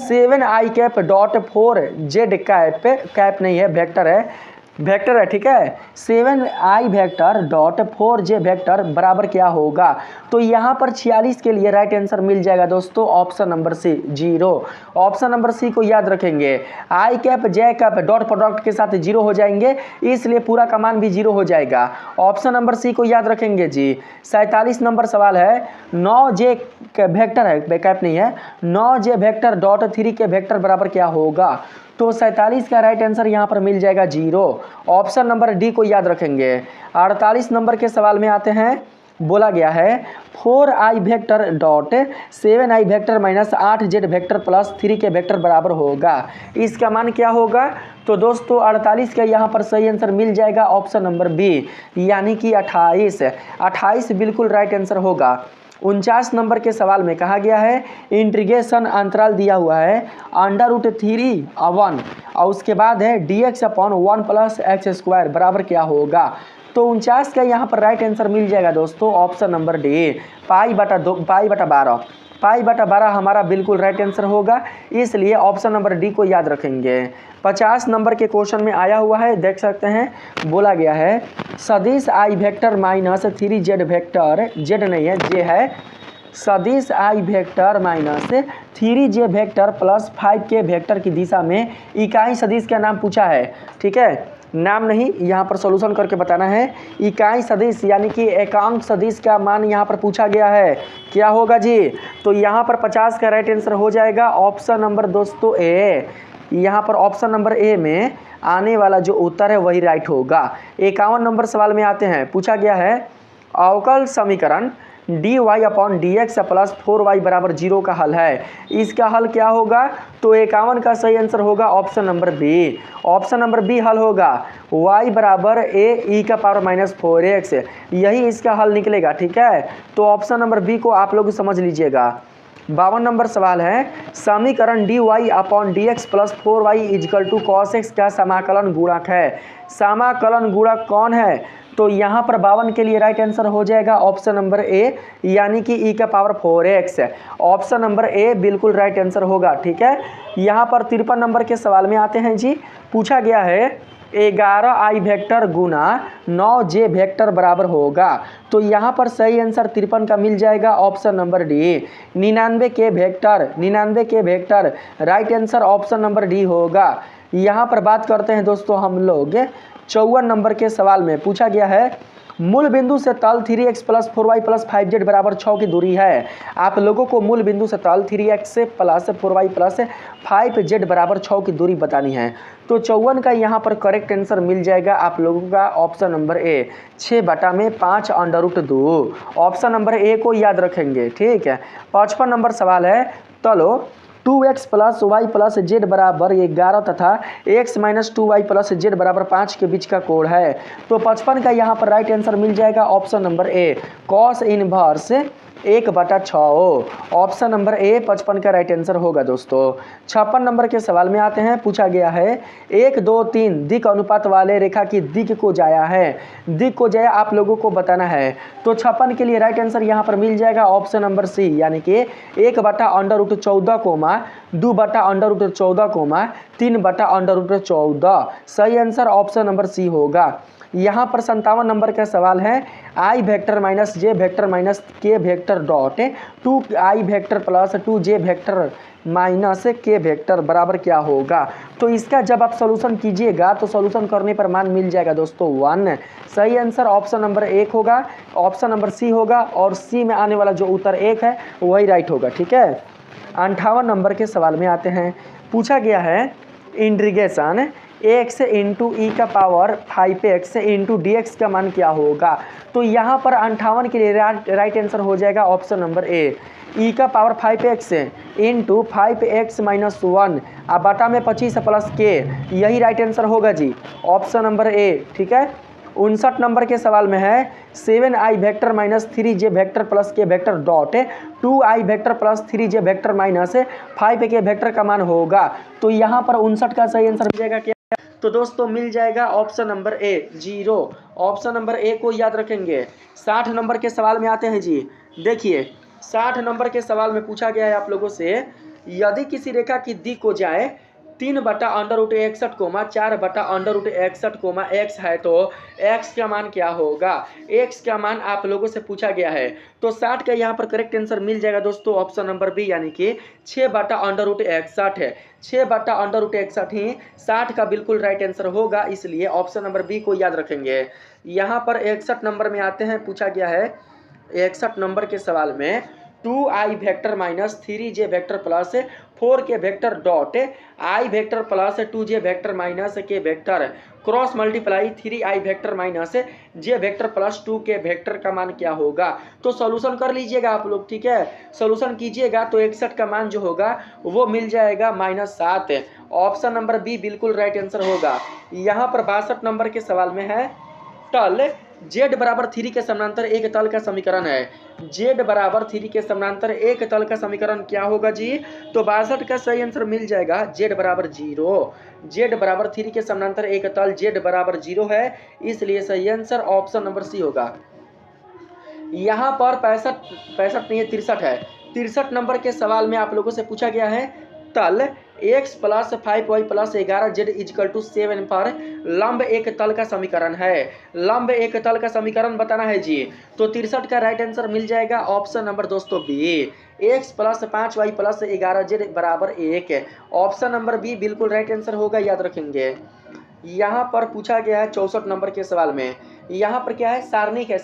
7i cap dot 4z cap नहीं है, वेक्टर है, ठीक है। 7i vector dot 4j vector बराबर क्या होगा। तो यहाँ पर 46 के लिए राइट आंसर मिल जाएगा दोस्तों option number C, 0। Option number C को याद रखेंगे। I cap J cap dot product के साथ 0 हो जाएंगे, इसलिए पूरा का मान भी 0 हो जाएगा। ऑप्शन नंबर सी को याद रखेंगे जी। 47 नंबर सवाल है 9j वेक्टर है, कैप नहीं है, 9j वेक्टर डॉट 3 के वेक्टर बराबर क्या होगा। तो 47 का राइट आंसर यहाँ पर मिल जाएगा 0। ऑप्शन नंबर डी को याद रखेंगे। 48 नंबर के सवाल में आते हैं, बोला गया है 4i vector dot 7i vector minus 8z vector plus 3 के वेक्टर बराबर होगा। इसका मान क्या होगा। तो दोस्तों 48 का यहाँ पर सही आंसर मिल जाएगा ऑप्शन नंबर बी, यानी कि 28 बिल्कुल राइट आंसर होगा। 49 नंबर के सवाल में कहा गया है इंटीग्रेशन अंतराल दिया हुआ है √3/1 और उसके बाद है dx upon 1 plus x square बराबर क्या होगा। तो 49 का यहाँ पर राइट आंसर मिल जाएगा दोस्तों ऑप्शन नंबर डी, पाई/12 हमारा बिल्कुल राइट आंसर होगा, इसलिए ऑप्शन नंबर डी को याद रखेंगे। 50 नंबर के क्वेश्चन में आया हुआ है, देख सकते हैं, बोला गया है सदिश I vector minus 3z vector, z नहीं है j है, सदिश I vector minus 3j vector plus 5k vector की दिशा में इकाई सदिश का नाम पूछा है, ठीक है। नाम नहीं, यहाँ पर सॉल्यूशन करके बताना है। इकाई सदिश यानी कि एकांक सदिश का मान यहाँ पर पूछा गया है, क्या होगा जी। तो यहाँ पर 50 का राइट आंसर हो जाएगा ऑप्शन नंबर दोस्तों ए। यहाँ पर ऑप्शन नंबर ए में आने वाला जो उत्तर है वही राइट होगा। 51 नंबर सवाल में आते हैं, पूछा गया है अवकल समीकरण dy upon dx plus 4y बराबर 0 का हल है, इसका हल क्या होगा। तो 51 का सही आंसर होगा option number B. Option number B हल होगा y बराबर a e⁻⁴x, यही इसका हल निकलेगा, ठीक है। तो ऑप्शन नंबर बी को आप लोग समझ लीजिएगा। 52 नंबर सवाल है समीकरण dy upon dx plus 4y is equal to cos x का समाकलन गुणक है। समाकलन गुणक कौन है। तो यहाँ पर 52 के लिए राइट आंसर हो जाएगा ऑप्शन नंबर ए, यानी कि e⁻⁴x। ऑप्शन नंबर ए बिल्कुल राइट आंसर होगा, ठीक है। यहाँ पर 53 नंबर के सवाल में आते हैं जी, पूछा गया है 11i वेक्टर गुना 9j वेक्टर बराबर होगा। तो यहाँ पर सही आंसर 53 का मिल जाएगा ऑप्शन नंबर डी, 99 के vector right answer option number D होगा। यहाँ पर बात करते हैं दोस्तों हम लोग 54 नंबर के सवाल में, पूछा गया है मूल बिंदु से तल 3x plus 4y plus 5z बराबर 6 की दूरी है। आप लोगों को मूल बिंदु से तल 3x plus 4y plus 5z बराबर 6 की दूरी बतानी है। तो 54 का यहाँ पर करेक्ट आंसर मिल जाएगा आप लोगों का ऑप्शन नंबर ए, 6/5√2। ऑप्शन नंबर ए को याद रखेंगे, ठीक है। 55 नंबर सवाल है तलो 2x plus Y plus Z बराबर 11 तथा x minus 2y plus Z बराबर 5 के बीच का कोण है। तो 55 का यहाँ पर राइट आंसर मिल जाएगा ऑप्शन नंबर ए, कॉस इनवर्स 1/6। ऑप्शन नंबर ए 55 का राइट आंसर होगा दोस्तों। 56 नंबर के सवाल में आते हैं, पूछा गया है 1 2 3 दिक अनुपात वाले रेखा की दिक को जाया है, दिक को जाया आप लोगों को बताना है। तो 56 के लिए राइट आंसर यहाँ पर मिल जाएगा ऑप्शन नंबर सी, यानी कि 1/√14 2/√14 3/√14। सही आंसर ऑप्शन नंबर सी होगा। यहाँ पर 57 नंबर का सवाल है आई वेक्टर माइनस जे वेक्टर माइनस के vector dot 2i vector plus 2j vector minus के वेक्टर बराबर क्या होगा। तो इसका जब आप सॉल्यूशन कीजिएगा तो सॉल्यूशन करने पर मान मिल जाएगा दोस्तों 1। सही आंसर ऑप्शन नंबर 1 होगा, ऑप्शन नंबर सी होगा, और सी में आने वाला जो उत्तर 1 है वही राइट होगा, ठीक है। 58 नंबर के सवाल में आते हैं, पूछा गया है इंटीग्रेशन x इंटू ई का power 5x into D X का मान क्या होगा। तो यहाँ पर 58 के लिए राइट आंसर हो जाएगा ऑप्शन नंबर ए, ई का power 5x into 5x minus 1 अब बटा में 25 प्लस के, यही राइट आंसर होगा जी, ऑप्शन नंबर ए। ठीक है, 59 नंबर के सवाल में है 7i vector minus 3j vector plus K vector dot 2i vector plus 3j vector minus 5k vector का मान होगा। तो यहाँ पर 59 का सही आंसर मिल जाएगा क्या? तो दोस्तों मिल जाएगा ऑप्शन नंबर ए 0। ऑप्शन नंबर ए को याद रखेंगे। 60 नंबर के सवाल में आते हैं जी। देखिए 60 नंबर के सवाल में पूछा गया है आप लोगों से, यदि किसी रेखा की दिक् हो जाए 3/√61, 4/√61, x है तो x का मान क्या होगा। x का मान आप लोगों से पूछा गया है। तो 60 का यहाँ पर करेक्ट आंसर मिल जाएगा दोस्तों ऑप्शन नंबर बी, यानी कि 6/√61 है। 6/√61 ही 60 का बिल्कुल राइट आंसर होगा, इसलिए ऑप्शन नंबर बी को याद रखेंगे। यहाँ पर 61 नंबर में आते हैं, पूछा गया है 61 नंबर के सवाल में 2i vector minus 3j vector plus 4k vector dot i vector plus 2j vector minus k vector cross multiply 3i vector minus j vector plus 2k vector का मान क्या होगा। तो सॉल्यूशन कर लीजिएगा आप लोग। ठीक है, सॉल्यूशन कीजिएगा तो 61 का मान जो होगा वो मिल जाएगा -7। ऑप्शन नंबर बी बिल्कुल राइट आंसर होगा। यहाँ पर 62 नंबर के सवाल में है तल z बराबर 3 के समानांतर एक तल का समीकरण है। z बराबर 3 के समानांतर एक तल का समीकरण क्या होगा जी। तो 62 का सही आंसर मिल जाएगा z बराबर 0। z बराबर 3 के समानांतर एक तल z बराबर 0 है, इसलिए सही आंसर ऑप्शन नंबर सी होगा। यहाँ पर 65 नहीं है 63 है। 63 नंबर के सवाल में आप लोगों से पूछा गया है तल x plus 5y plus 11z is equal to 7 पर लंब एक तल का समीकरण है। लंब एक तल का समीकरण बताना है जी। तो 63 का राइट आंसर मिल जाएगा ऑप्शन नंबर दोस्तों B, x plus 5y plus 11z बराबर 1। ऑप्शन नंबर बी बिल्कुल राइट आंसर होगा, याद रखेंगे। यहाँ पर पूछा गया है 64 नंबर के सवाल में, यहाँ पर क्या है सारणिक है।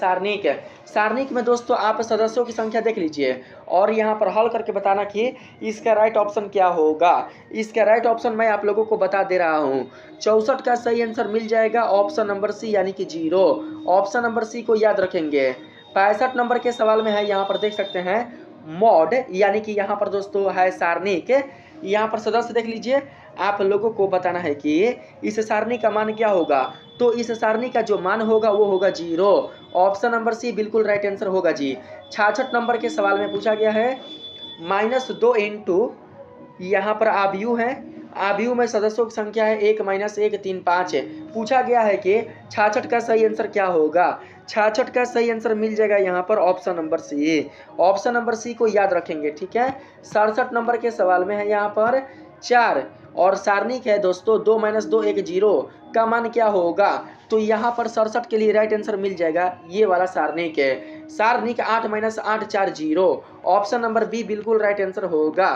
सारणिक में दोस्तों आप सदस्यों की संख्या देख लीजिए और यहाँ पर हल करके बताना कि इसका राइट ऑप्शन क्या होगा। इसका राइट ऑप्शन मैं आप लोगों को बता दे रहा हूँ। 64 का सही आंसर मिल जाएगा ऑप्शन नंबर सी, यानी कि 0। ऑप्शन नंबर सी को याद रखेंगे। 65 नंबर के सवाल में है, यहाँ पर देख सकते हैं मॉड, यानी कि यहाँ पर दोस्तों है सारणिक। यहाँ पर सदस्य देख लीजिए, आप लोगों को बताना है कि इस सारणी का मान क्या होगा। तो इस सारणी का जो मान होगा वो होगा 0। ऑप्शन नंबर सी बिल्कुल राइट आंसर होगा जी। 66 नंबर के सवाल में पूछा गया है -2 इंटू, यहाँ पर आव्यूह है, आव्यूह में सदस्यों की संख्या है 1 - 1 3 5 है। पूछा गया है कि 66 का सही आंसर क्या होगा। 66 का सही आंसर मिल जाएगा यहाँ पर option number C. Option number C को याद रखेंगे। ठीक है, 67 नंबर के सवाल में है यहाँ पर 4 और सारणिक है दोस्तों 2 - 2 1 0 का मान क्या होगा। तो यहाँ पर 67 के लिए राइट आंसर मिल जाएगा, ये वाला सारणिक है। सारणिक 8 - 8 4 0। ऑप्शन नंबर बी बिल्कुल राइट आंसर होगा।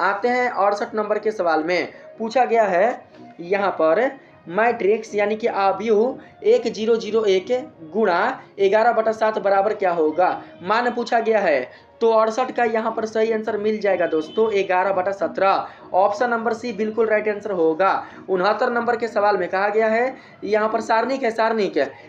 आते हैं 68 नंबर के सवाल में, पूछा गया है यहाँ पर मैट्रिक्स यानी कि आव्यूह 1 0 0 1 गुणा 11/7 बराबर क्या होगा, मान पूछा गया है। तो 68 का यहाँ पर सही आंसर मिल जाएगा दोस्तों 11/17। ऑप्शन नंबर सी बिल्कुल राइट आंसर होगा। 69 नंबर के सवाल में कहा गया है यहाँ पर सारणिक है।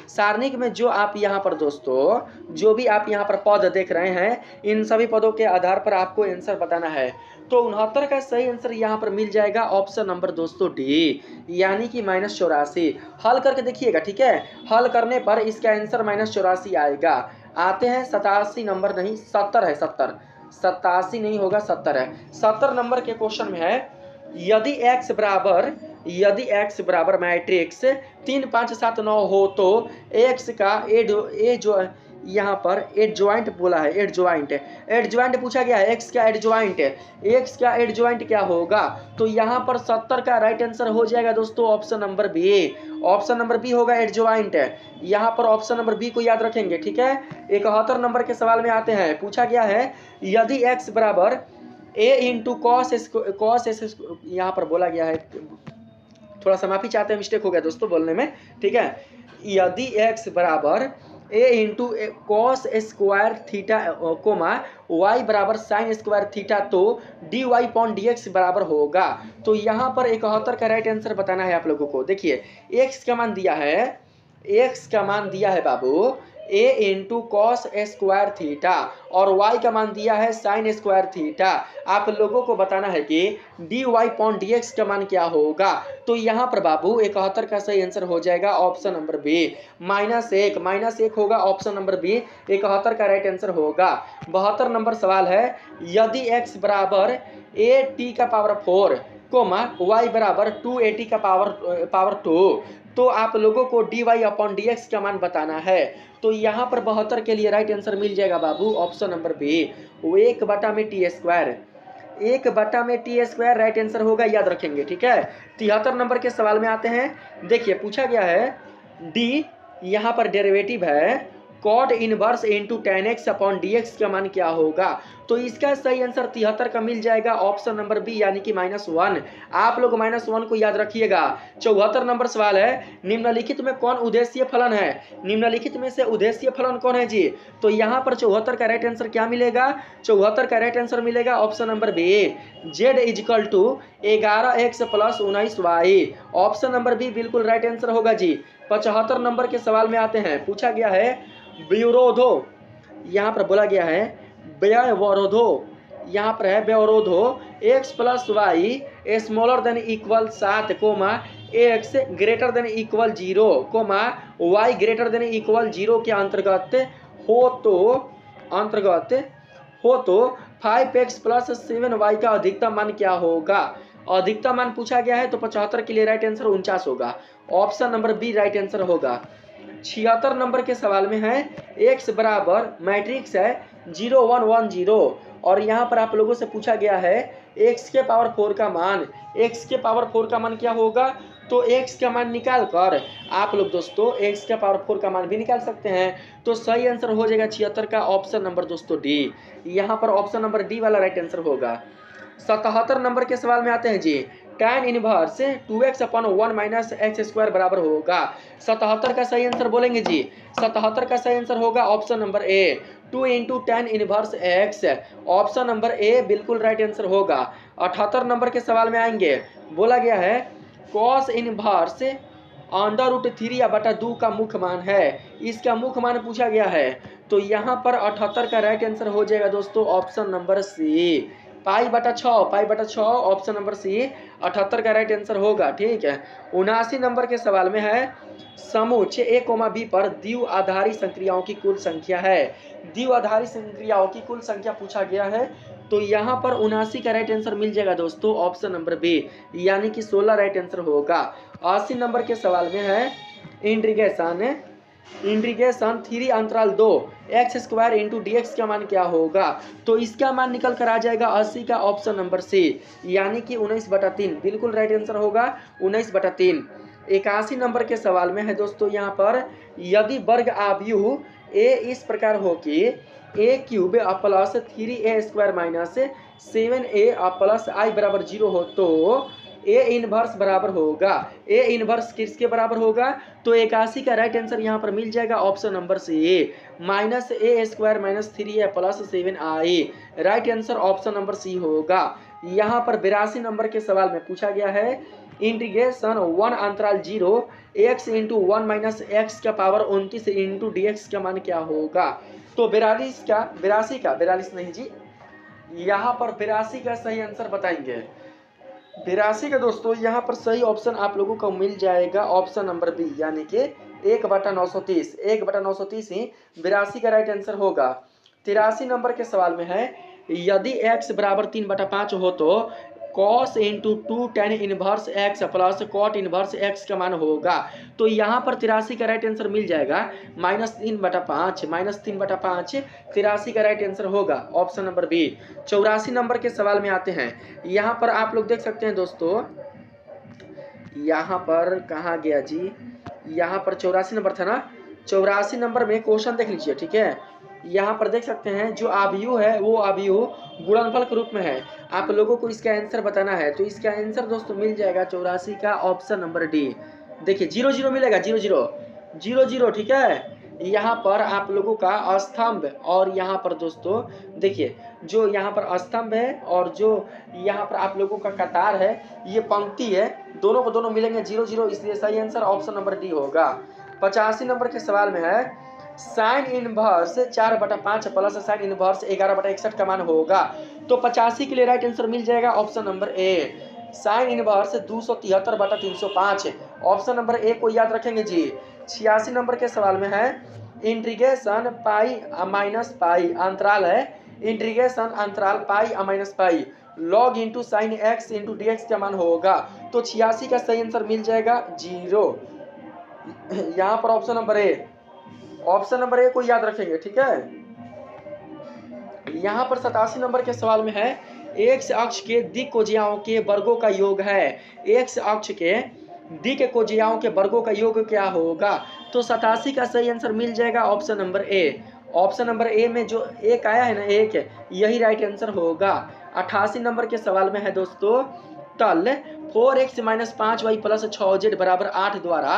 सारणिक में जो आप यहाँ पर दोस्तों जो भी आप यहाँ पर पद देख रहे हैं, इन सभी पदों के आधार पर आपको आंसर बताना है। तो 69 का सही आंसर यहाँ पर मिल जाएगा ऑप्शन नंबर दोस्तों डी, यानी कि -84। हल करके देखिएगा। ठीक है, हल करने पर इसका आंसर -84 आएगा। आते हैं 87 नंबर, नहीं 70 है, 87 नहीं होगा 70 है। 70 नंबर के क्वेश्चन में है यदि x बराबर मैट्रिक्स 3 5 7 9 हो तो x का जो यहाँ पर एडजॉइंट बोला है, एडजॉइंट पूछा गया है। x का एडजॉइंट क्या होगा। तो यहाँ पर 70 का राइट आंसर हो जाएगा दोस्तों option number B. Option number B होगा एडजॉइंट। यहाँ पर ऑप्शन नंबर बी को याद रखेंगे। ठीक है, 71 नंबर के सवाल में आते हैं, पूछा गया है यदि x बराबर a इंटू कॉस एस, यहाँ पर बोला गया है, थोड़ा सा माफी चाहते हैं, मिस्टेक हो गया दोस्तों बोलने में। ठीक है, यदि x बराबर A into cos square theta comma Y बराबर साइन स्क्वायर थीटा, तो D Y upon D X बराबर होगा। तो यहाँ पर 71 का राइट आंसर बताना है आप लोगों को। देखिए एक्स का मान दिया है, एक्स का मान दिया है बाबू ए इंटू कॉस स्क्वायर थीटा और वाई का मान दिया है साइन स्क्वायर थीटा। आप लोगों को बताना है कि D Y upon D X का मान क्या होगा। तो यहाँ पर बाबू 71 का सही आंसर हो जाएगा ऑप्शन नंबर बी -1 होगा ऑप्शन नंबर बी। 71 का राइट आंसर होगा। 72 नंबर सवाल है, यदि एक्स बराबर ए टी का पावर 4 कोमा वाई बराबर 280 का पावर 2, तो आप लोगों को D Y upon D X का मान बताना है। तो यहाँ पर 72 के लिए राइट आंसर मिल जाएगा बाबू option number B, 1/t²। 1/t² right answer होगा, याद रखेंगे, ठीक है। 73 नंबर के सवाल में आते हैं। देखिए पूछा गया है डी, यहाँ पर डेरिवेटिव है cot inverse into tan X upon D X का मान क्या होगा। तो इसका सही आंसर 73 का मिल जाएगा ऑप्शन नंबर बी यानी कि -1। आप लोग -1 को याद रखिएगा। 74 नंबर सवाल है, निम्नलिखित में कौन उद्देश्य फलन है। निम्नलिखित में से उद्देश्य फलन कौन है जी। तो यहाँ पर 74 का राइट आंसर क्या मिलेगा। 74 का राइट आंसर मिलेगा option number B, z = 11x + 19y। Option number B बिल्कुल राइट आंसर होगा जी। 75 नंबर के सवाल में आते हैं। पूछा गया है व्यवरोधो, यहाँ पर बोला गया है व्यवरोधो, यहाँ पर है व्यवरोधो x + y smaller than equal 7 comma x greater than equal 0 comma y greater than equal 0 के अंतर्गत हो तो 5x + 7y का अधिकतम मान क्या होगा। अधिकतम मान पूछा गया है, तो 75 के लिए राइट आंसर 49 होगा। Option number B right answer होगा। 76 नंबर के सवाल में है x बराबर मैट्रिक्स है 0 1 1 0 और यहाँ पर आप लोगों से पूछा गया है x के पावर 4 का मान। x के पावर 4 का मान क्या होगा। तो x का मान निकाल कर आप लोग दोस्तों x के पावर 4 का मान भी निकाल सकते हैं। तो सही आंसर हो जाएगा 76 का ऑप्शन नंबर दोस्तों डी। यहाँ पर ऑप्शन नंबर डी वाला राइट आंसर होगा। 77 नंबर के सवाल में आते हैं जी, tan inverse 2x upon 1 - x² बराबर होगा। 77 का सही आंसर बोलेंगे जी। 77 का सही आंसर होगा ऑप्शन नंबर ए, 2 × tan inverse x। Option number ए बिल्कुल राइट आंसर होगा। 78 नंबर के सवाल में आएंगे। बोला गया है cos इनवर्स √3/2 का मुख्य मान है। इसका मुख्य मान पूछा गया है। तो यहाँ पर 78 का राइट आंसर हो जाएगा दोस्तों option number C, π/6 option number C 78 का राइट आंसर होगा, ठीक है। 79 नंबर के सवाल में है समुच्चय a, b पर द्विआधारी संक्रियाओं की कुल संख्या है। द्विआधारी संक्रियाओं की कुल संख्या पूछा गया है। तो यहाँ पर 79 का राइट आंसर मिल जाएगा दोस्तों ऑप्शन नंबर बी यानी कि 16 राइट आंसर होगा। 80 नंबर के सवाल में है इंटीग्रेशन 3 अंतराल 2 x² × dx का मान क्या होगा। तो इसका मान निकल कर आ जाएगा 80 का ऑप्शन नंबर सी यानी कि 19/3 बिल्कुल राइट आंसर होगा 19/3। 81 नंबर के सवाल में है दोस्तों यहाँ पर, यदि वर्ग आव्यूह a इस प्रकार हो कि a³ + 3a² - 7a + i बराबर 0 हो तो ए इनवर्स बराबर होगा। ए इनवर्स किसके बराबर होगा। तो 81 का राइट आंसर यहाँ पर मिल जाएगा option number C, -a² - 3a + 7i। Right answer option number C होगा। यहाँ पर 82 नंबर के सवाल में पूछा गया है इंटीग्रेशन 1 अंतराल 0 x × 1 - x का पावर 29 × dx का मान क्या होगा। तो 82 नहीं जी, यहाँ पर 82 का सही आंसर बताएंगे। 82 का दोस्तों यहाँ पर सही ऑप्शन आप लोगों को मिल जाएगा ऑप्शन नंबर बी यानी कि 1/930 ही 82 का राइट आंसर होगा। 83 नंबर के सवाल में है यदि x बराबर 3/5 हो तो cos × 2 tan inverse x + cot inverse x का मान होगा। तो यहाँ पर 83 का राइट आंसर मिल जाएगा -3/5 83 का राइट आंसर होगा ऑप्शन नंबर बी। 84 नंबर के सवाल में आते हैं। यहाँ पर आप लोग देख सकते हैं दोस्तों, यहाँ पर कहाँ गया जी, यहाँ पर 84 नंबर था ना। 84 नंबर में क्वेश्चन देख लीजिए, ठीक है। यहाँ पर देख सकते हैं जो आव्यूह है वो आव्यूह गुणनफल के रूप में है। आप लोगों को इसका आंसर बताना है। तो इसका आंसर दोस्तों मिल जाएगा 84 का ऑप्शन नंबर डी। देखिए 0 0 मिलेगा, 0 0 0 0, ठीक है। यहाँ पर आप लोगों का स्तंभ और यहाँ पर दोस्तों देखिए जो यहाँ पर स्तंभ है और जो यहाँ पर आप लोगों का कतार है, ये पंक्ति है, दोनों को दोनों मिलेंगे 0 0, इसलिए सही आंसर ऑप्शन नंबर डी होगा। 85 नंबर के सवाल में है sine inverse 4/5 plus sine inverse 11/61 का मान होगा। तो 85 के लिए राइट आंसर मिल जाएगा ऑप्शन नंबर ए, साइन इनवर्स 273/305। ऑप्शन नंबर ए को याद रखेंगे जी। 86 नंबर के सवाल में है इंटीग्रेशन पाई माइनस पाई अंतराल है, इंटीग्रेशन अंतराल pi minus pi log into sine X into D X का मान होगा। तो 86 का सही आंसर मिल जाएगा 0। यहाँ पर ऑप्शन नंबर ए, ऑप्शन नंबर ए को याद रखेंगे, ठीक है। यहाँ पर 87 नंबर के सवाल में है एक्स अक्ष के दिक् कोजियाओं के वर्गों का योग है, एक्स अक्ष के दिक् कोजियाओं के वर्गों का योग क्या होगा। तो 87 का सही आंसर मिल जाएगा ऑप्शन नंबर ए। ऑप्शन नंबर ए में जो एक आया है ना, एक है, यही राइट आंसर होगा। 88 नंबर के सवाल में है दोस्तों तल 4x - 5y + 6z = 8 द्वारा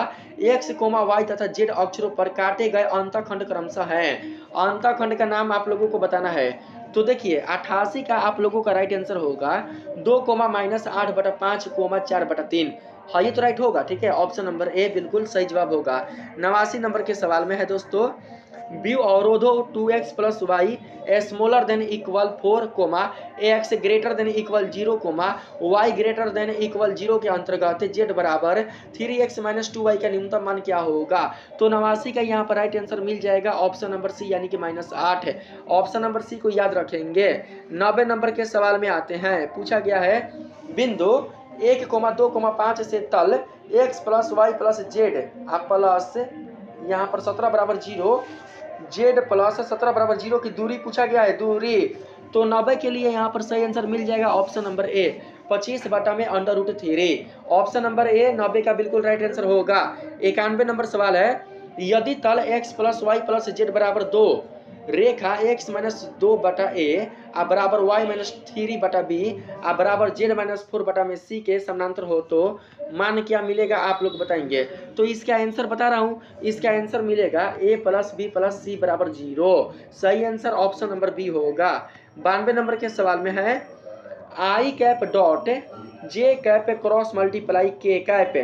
x, y तथा z अक्षरों पर काटे गए अंतःखंड क्रमशः है। अंतःखंड का नाम आप लोगों को बताना है। तो देखिए 88 का आप लोगों का राइट आंसर होगा 2, -8/5, 4/3। हाँ ये तो राइट होगा, ठीक है। ऑप्शन नंबर ए बिल्कुल सही जवाब होगा। 89 नंबर के सवाल में है दोस्तों व्यू अवरोधो 2x + y smaller than equal 4, ax greater than equal 0, y greater than equal 0 के अंतर्गत z बराबर 3x - 2y का न्यूनतम मान क्या होगा। तो 89 का यहाँ पर राइट आंसर मिल जाएगा ऑप्शन नंबर सी यानी कि -8 है। ऑप्शन नंबर सी को याद रखेंगे। 90 नंबर के सवाल में आते हैं, पूछा गया है बिंदु 1, 2, 5 से तल x + y + z प्लस यहाँ पर 17 = 0, z + 17 = 0 की दूरी पूछा गया है, दूरी। तो 90 के लिए यहाँ पर सही आंसर मिल जाएगा ऑप्शन नंबर ए 25/√3। ऑप्शन नंबर ए 90 का बिल्कुल राइट आंसर होगा। 91 नंबर सवाल है यदि तल x + y + z = 2, रेखा x - 2/a बराबर y - 3/b बराबर z - 4/c के समानांतर हो तो मान क्या मिलेगा आप लोग बताएंगे। तो इसका आंसर बता रहा हूँ, इसका आंसर मिलेगा a + b + c = 0। सही आंसर ऑप्शन नंबर बी होगा। 92 नंबर के सवाल में है i cap dot j cap cross multiply k cap,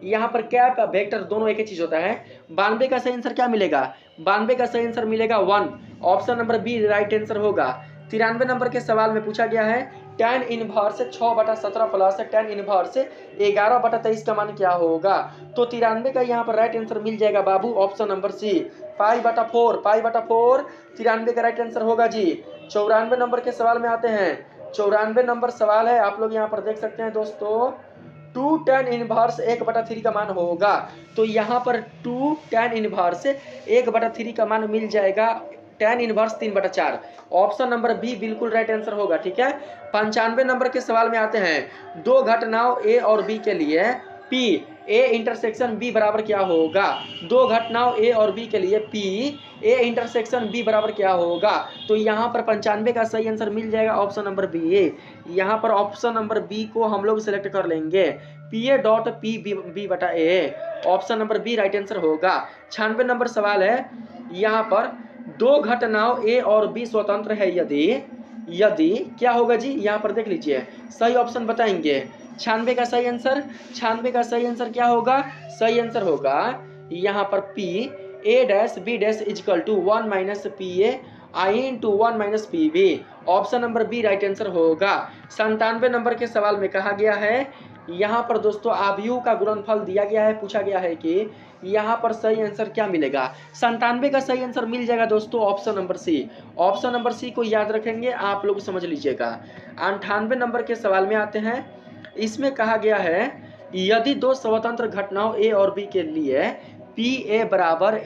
यहाँ पर कैप वेक्टर दोनों एक ही चीज होता है। 92 का सही आंसर क्या मिलेगा, 92 का सही आंसर मिलेगा 1। Option number B right answer होगा। 93 नंबर के सवाल में पूछा गया है tan inverse 6/17 plus tan inverse 11/23 का मान क्या होगा। तो 93 का यहाँ पर राइट आंसर मिल जाएगा बाबू ऑप्शन नंबर सी π/4, π/4 93 का राइट आंसर होगा जी। 94 नंबर के सवाल में आते हैं। 94 नंबर सवाल है, आप लोग यहाँ पर देख सकते हैं दोस्तों 2 tan इनवर्स 1/3 का मान होगा। तो यहाँ पर 2 tan इनवर्स 1/3 का मान मिल जाएगा tan inverse 3/4। Option number B बिल्कुल राइट आंसर होगा, ठीक है। 95 नंबर के सवाल में आते हैं दो घटनाओं ए और बी के लिए पी ए इंटरसेक्शन बी बराबर क्या होगा। दो घटनाओं ए और बी के लिए पी ए इंटरसेक्शन बी बराबर क्या होगा। तो यहाँ पर 95 का सही आंसर मिल जाएगा ऑप्शन नंबर बी। यहाँ पर ऑप्शन नंबर बी को हम लोग सिलेक्ट कर लेंगे PA.P/B/A। Option number B right answer होगा। 96 नंबर सवाल है यहाँ पर दो घटनाओं ए और बी स्वतंत्र है यदि क्या होगा जी, यहाँ पर देख लीजिए सही ऑप्शन बताएंगे। 96 का सही आंसर, 96 का सही आंसर क्या होगा, सही आंसर होगा यहाँ पर P(A'(B' = 1 - PA I × 1 - PB। Option number B right answer होगा। 97 नंबर के सवाल में कहा गया है यहाँ पर दोस्तों आव्यूह का गुणनफल दिया गया है, पूछा गया है कि यहाँ पर सही आंसर क्या मिलेगा। 97 का सही आंसर मिल जाएगा दोस्तों option number C. Option number C को याद रखेंगे, आप लोग समझ लीजिएगा। 98 नंबर के सवाल में आते हैं, इसमें कहा गया है यदि दो स्वतंत्र घटनाओं ए और बी के लिए PA =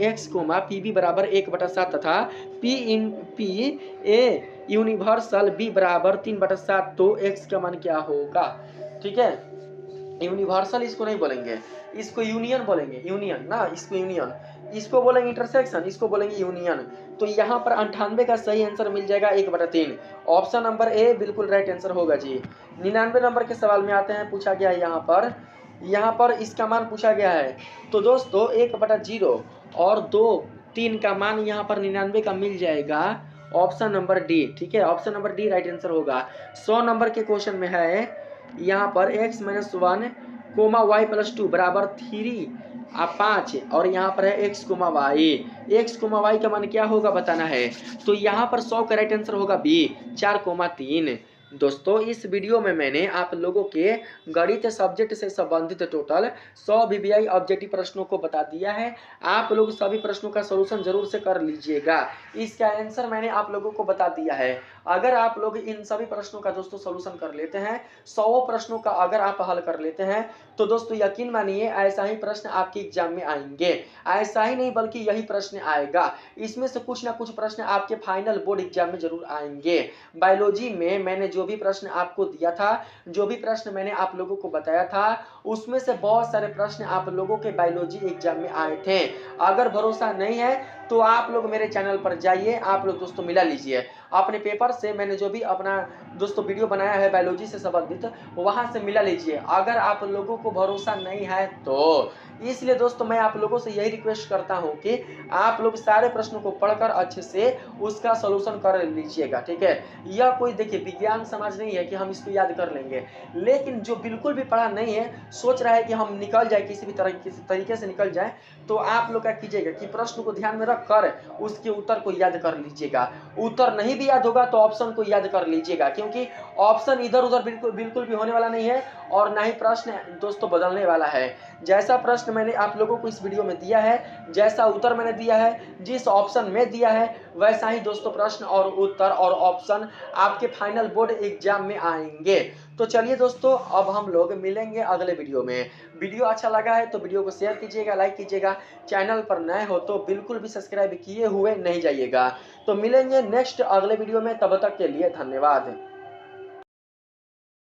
x, PB = 1/7 तथा PA यूनिवर्सल B = 3/7 तो x का मान क्या होगा। ठीक है, यूनिवर्सल इसको नहीं बोलेंगे, इसको यूनियन बोलेंगे, यूनियन ना, इसको यूनियन, इसको बोलेंगे इंटरसेक्शन, इसको बोलेंगे यूनियन। तो यहाँ पर 98 का सही आंसर मिल जाएगा 1/3। ऑप्शन नंबर ए बिल्कुल राइट आंसर होगा जी। 99 नंबर के सवाल में आते हैं, पूछा गया है यहाँ पर इसका मान पूछा गया है। तो दोस्तों 1/0 और 2 3 का मान यहाँ पर 99 का मिल जाएगा। ऑप्शन नंबर डी, ठीक है, option number D right answer होगा। 100 नंबर के क्वेश्चन में है यहाँ पर x - 1 कोमा y + 2 बराबर 3 5 और यहाँ पर है x कोमा y का मान क्या होगा बताना है। तो यहाँ पर 100 का राइट आंसर होगा बी 4,3। दोस्तों इस वीडियो में मैंने आप लोगों के गणित सब्जेक्ट से संबंधित टोटल 100 वीवीआई ऑब्जेक्टिव प्रश्नों को बता दिया है। आप लोग सभी प्रश्नों का सलूशन जरूर से कर लीजिएगा। इसका आंसर मैंने आप लोगों को बता दिया है। अगर आप लोग इन सभी प्रश्नों का दोस्तों सलूशन कर लेते हैं, 100 प्रश्नों का अगर आप हल कर लेते हैं, तो दोस्तों यकीन मानिए ऐसा ही प्रश्न आपके एग्जाम में आएंगे। ऐसा ही नहीं बल्कि यही प्रश्न आएगा। इसमें से कुछ ना कुछ प्रश्न आपके फाइनल बोर्ड एग्जाम में जरूर आएंगे। बायोलॉजी में मैंने जो भी प्रश्न आपको दिया था, जो भी प्रश्न मैंने आप लोगों को बताया था, उसमें से बहुत सारे प्रश्न आप लोगों के बायोलॉजी एग्जाम में आए थे। अगर भरोसा नहीं है तो आप लोग मेरे चैनल पर जाइए, आप लोग दोस्तों मिला लीजिए अपने पेपर से। मैंने जो भी अपना दोस्तों वीडियो बनाया है बायोलॉजी से संबंधित, वहां से मिला लीजिए अगर आप लोगों को भरोसा नहीं है तो। इसलिए दोस्तों मैं आप लोगों से यही रिक्वेस्ट करता हूं कि आप लोग सारे प्रश्नों को पढ़कर अच्छे से उसका सलूशन कर लीजिएगा, ठीक है। यह कोई देखिए विज्ञान समाज नहीं है कि हम इसको याद कर लेंगे, लेकिन जो बिल्कुल भी पढ़ा नहीं है, सोच रहा है कि हम निकल जाए किसी भी तरीके से निकल जाए, तो आप लोग क्या कीजिएगा कि प्रश्न को ध्यान में रख कर उसके उत्तर को याद कर लीजिएगा। उत्तर नहीं भी याद होगा तो ऑप्शन को याद कर लीजिएगा, क्योंकि ऑप्शन इधर उधर बिल्कुल भी होने वाला नहीं है और ना ही प्रश्न दोस्तों बदलने वाला है। जैसा प्रश्न मैंने आप लोगों को इस वीडियो में दिया है, जैसा उत्तर मैंने दिया है, जिस ऑप्शन में दिया है, वैसा ही दोस्तों प्रश्न और उत्तर और ऑप्शन आपके फाइनल बोर्ड एग्जाम में आएंगे। तो चलिए दोस्तों अब हम लोग मिलेंगे अगले वीडियो में। वीडियो अच्छा लगा है तो वीडियो को शेयर कीजिएगा, लाइक कीजिएगा। चैनल पर नए हो तो बिल्कुल भी सब्सक्राइब किए हुए नहीं जाइएगा। तो मिलेंगे नेक्स्ट अगले वीडियो में, तब तक के लिए धन्यवाद।